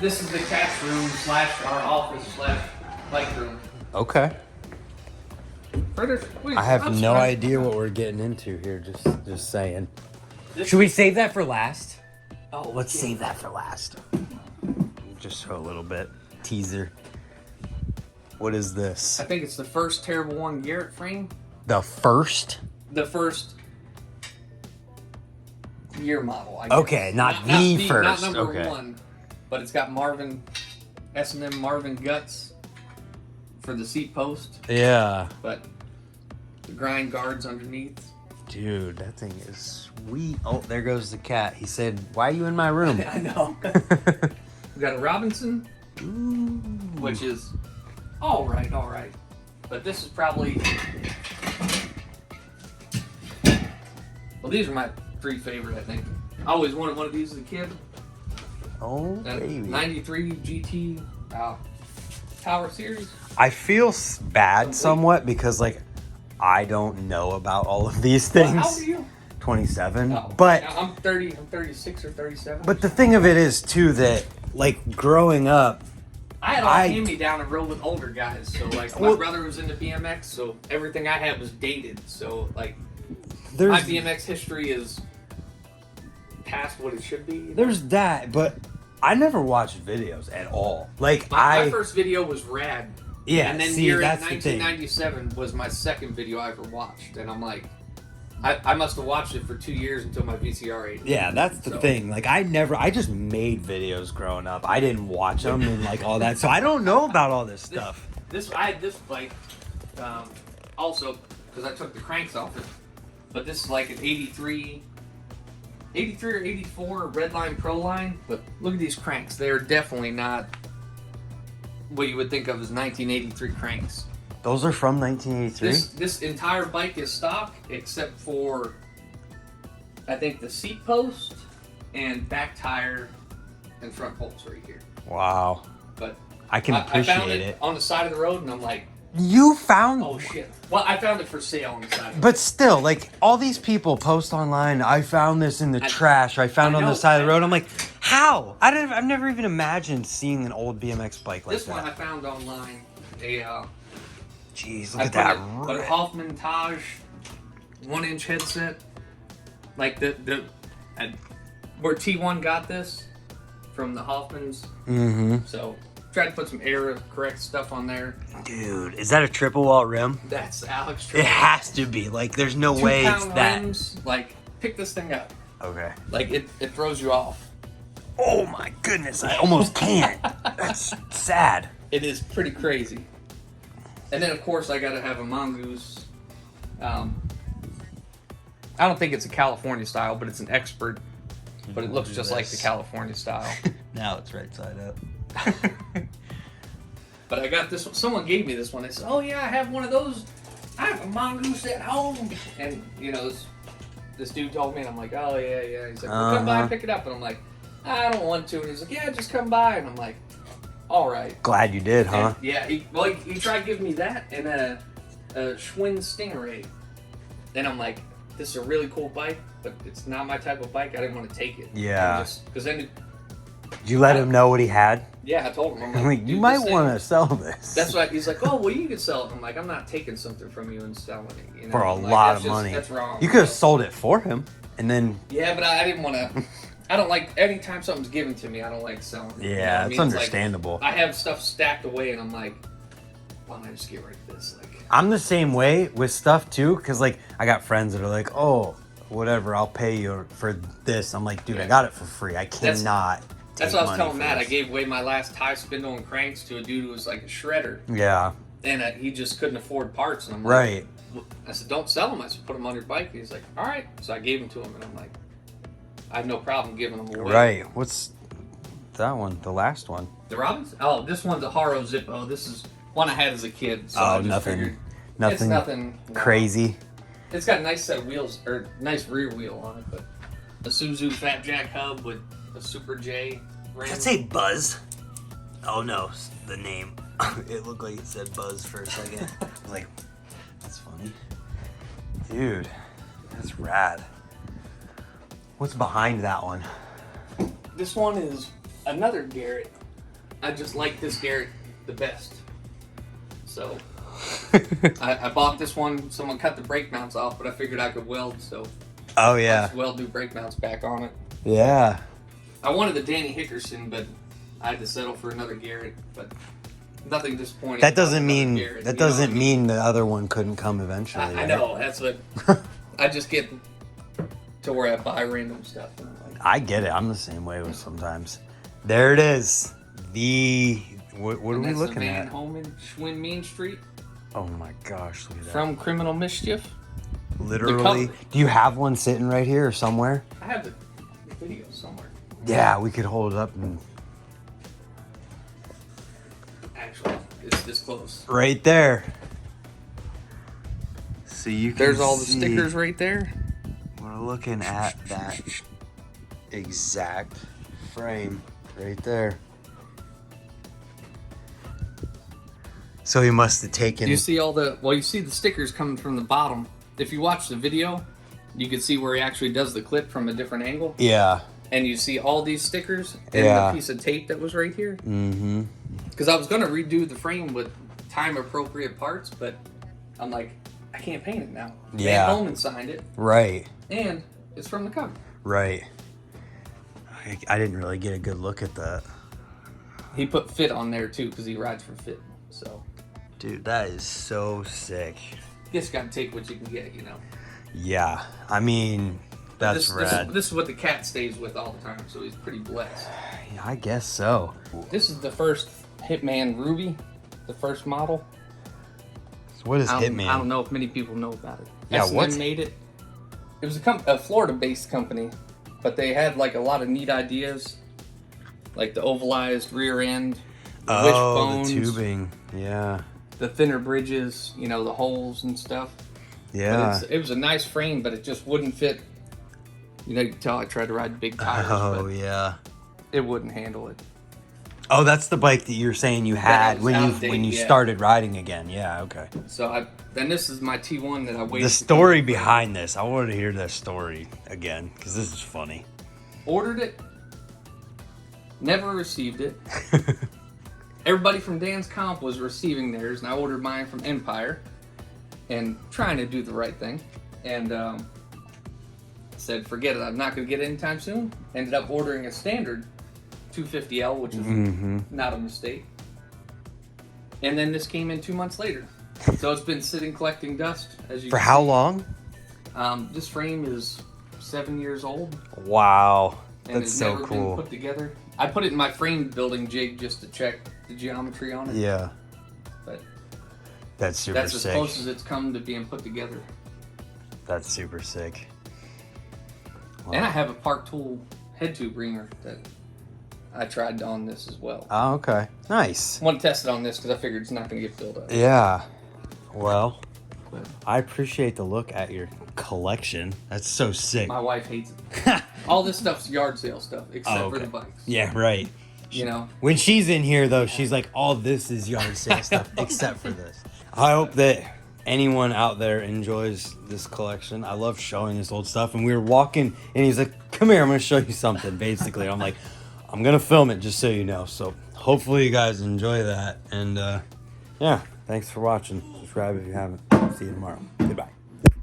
This is the catch room / our office / bike room. Okay. Wait, I have no idea what we're getting into here. Just saying. This Should we save that for last? Oh, Let's save that for last. Just show a little bit. Teaser. What is this? I think it's the first Terrible One Garrett frame. The first? The first year model, I guess. Okay, not the first. Not number okay. 1. But it's got S&M Marvin guts for the seat post. Yeah. But the grind guards underneath. Dude, that thing is sweet. Oh, there goes the cat. He said, "Why are you in my room?" I know. We got a Robinson, which is all right. But this is probably... Well, these are my 3 favorite, I think. I always wanted one of these as a kid. Oh, That baby. 93 GT Power Series. I feel bad somewhat because, like, I don't know about all of these things. Well, how old are you? 27. Oh, But I'm 30. I'm 36 or 37. But the thing of it is, too, that, like, growing up, I had all hand-me-down and rode with older guys. So, like, my brother was into BMX, so everything I had was dated. So, like, my BMX history is past what it should be. There's that, but I never watched videos at all. Like, my first video was Rad. Yeah, and then see, here in that's the thing. 1997 was my second video I ever watched. And I'm like, I must have watched it for 2 years until my VCR age. Yeah, that's the thing. Like, I just made videos growing up. I didn't watch them and, like, all that. So I don't know about all this stuff. I had this bike also because I took the cranks off it. But this is like an 83 or 84 Redline Pro line. But look at these cranks. They're definitely not what you would think of as 1983 cranks. Those are from 1983? This entire bike is stock except for, I think, the seat post and back tire and front bolts right here. Wow. But I can appreciate I found it. on the side of the road, and I'm like, you found... oh shit. Well, I found it for sale on the side of the road. But still, like, all these people post online, I found this in the trash, I found it on the side of the road. I'm like, how? I've never even imagined seeing an old BMX bike like this one I found online. Jeez, look at that. But a Hoffman Taj 1-inch headset. Like where T1 got this from the Hoffmans. Mm-hmm. So tried to put some error correct stuff on there. Dude, is that a triple wall rim? That's Alex. It has to be. Like, there's no way it's that. Rims, like, pick this thing up. Okay. Like, it throws you off. Oh my goodness, I almost can't. That's sad. It is pretty crazy. And then, of course, I gotta have a Mongoose. I don't think it's a California style, but it's an expert. But it looks just like the California style. Now it's right side up. But I got this one. Someone gave me this one. They said, oh yeah, I have one of those. I have a Mongoose at home. And, you know, this dude told me, and I'm like, oh yeah. He's like, well, come by and pick it up. And I'm like, I don't want to. And he's like, yeah, just come by. And I'm like, all right. Glad you did, huh? And, yeah, he tried giving me that and a Schwinn Stingray. Then I'm like, this is a really cool bike, but it's not my type of bike. I didn't want to take it. Yeah. Because then... Did you let him know what he had? Yeah, I told him. I'm like, you might want to sell this. That's why he's like, oh, well, you can sell it. I'm like, I'm not taking something from you and selling it. You know? For a like, lot of money. That's wrong. You could have sold it for him, and then... Yeah, but I didn't want to... I don't like... Anytime something's given to me, I don't like selling it. Yeah, you know it's understandable. Like, I have stuff stacked away, and I'm like, why don't I just get rid of this? Like, I'm the same way with stuff, too, because, like, I got friends that are like, oh, whatever, I'll pay you for this. I'm like, dude, I got it for free. I cannot... That's what I was telling Matt. I gave away my last tie spindle and cranks to a dude who was like a shredder. Yeah. And he just couldn't afford parts. And I'm like, I said, don't sell them. I said, put them on your bike. And he's like, all right. So I gave them to him. And I'm like, I have no problem giving them away. Right. What's that one? The last one? The Robbins? Oh, this one's a Haro Zippo. This is one I had as a kid. So nothing No. crazy. It's got a nice set of wheels, or nice rear wheel on it, but a Suzu Fat Jack hub with a Super J rim. Did it say Buzz? Oh no, the name. It looked like it said Buzz for a second. I was like, that's funny. Dude, that's rad. What's behind that one? This one is another Garrett. I just like this Garrett the best. So I bought this one. Someone cut the brake mounts off, but I figured I could weld, so Oh yeah. let's weld new brake mounts back on it. Yeah. I wanted the Danny Hickerson, but I had to settle for another Garrett. But nothing disappointing. That doesn't mean Garrett, that doesn't mean the other one couldn't come eventually. I right? know, that's what I just get to where I buy random stuff. And I'm like, I get it. I'm the same way with sometimes. There it is. What are we looking the Van at? Homan, Schwinn Main Street Oh my gosh, look at that. from Criminal Mischief. Literally. Do you have one sitting right here or somewhere? I have the video somewhere. Yeah, we could hold it up and Actually, it's this close. right there. So you can There's all the see- stickers right there. We're looking at that exact frame right there. So he must have taken. You see you see the stickers coming from the bottom. If you watch the video, you can see where he actually does the clip from a different angle. Yeah. And you see all these stickers and Yeah. the piece of tape that was right here. Mm-hmm. Because I was going to redo the frame with time-appropriate parts, but I'm like, I can't paint it now. Yeah. Van Homan signed it, Right. and it's from the cover. Right. I didn't really get a good look at that. He put Fit on there, too, because he rides for Fit. So, Dude, that is so sick. guess you got to take what you can get, you know. Yeah. I mean, that's rad. This is what the cat stays with all the time, so he's pretty blessed. Yeah, I guess so. This is the first Hitman Ruby, the first model. So what is Hitman? I don't know if many people know about it. Yeah, S&M what? made it. It was a Florida-based company, but they had like a lot of neat ideas, like the ovalized rear end, the wishbones, the tubing. Yeah. the thinner bridges, you know, the holes and stuff. Yeah. But it was a nice frame, but it just wouldn't fit. You know, you can tell I tried to ride big tires, Oh, but yeah. it wouldn't handle it. Oh, that's the bike that you're saying you had was when outdated, you yeah. started riding again. Yeah, okay. So then this is my T1 that I waited. The story behind this, I wanted to hear that story again because this is funny. Ordered it, never received it. Everybody from Dan's Comp was receiving theirs, and I ordered mine from Empire, and trying to do the right thing, and said, forget it, I'm not going to get it anytime soon. Ended up ordering a standard 250L, which is not a mistake. And then this came in 2 months later. So it's been sitting collecting dust. As you For can how see. long? This frame is 7 years old. Wow. And That's it's so never cool. been put together. I put it in my frame building jig just to check the geometry on it. Yeah. But That's super that's as sick. close as it's come to being put together. That's super sick. Wow. And I have a Park Tool head tube ringer that I tried on this as well. Oh, okay. Nice. I want to test it on this because I figured it's not going to get filled up. Yeah. Well, But I appreciate the look at your collection. That's so sick. my wife hates it. All this stuff's yard sale stuff except Oh, for okay. the bikes. Yeah, right. You know? When she's in here, though, she's like, all this is yard sale stuff except for this. I hope that anyone out there enjoys this collection. I love showing this old stuff. And we were walking, and he's like, come here, I'm going to show you something, basically. I'm like, I'm going to film it, just so you know. So hopefully you guys enjoy that. And, yeah, thanks for watching. Subscribe if you haven't. See you tomorrow. Goodbye.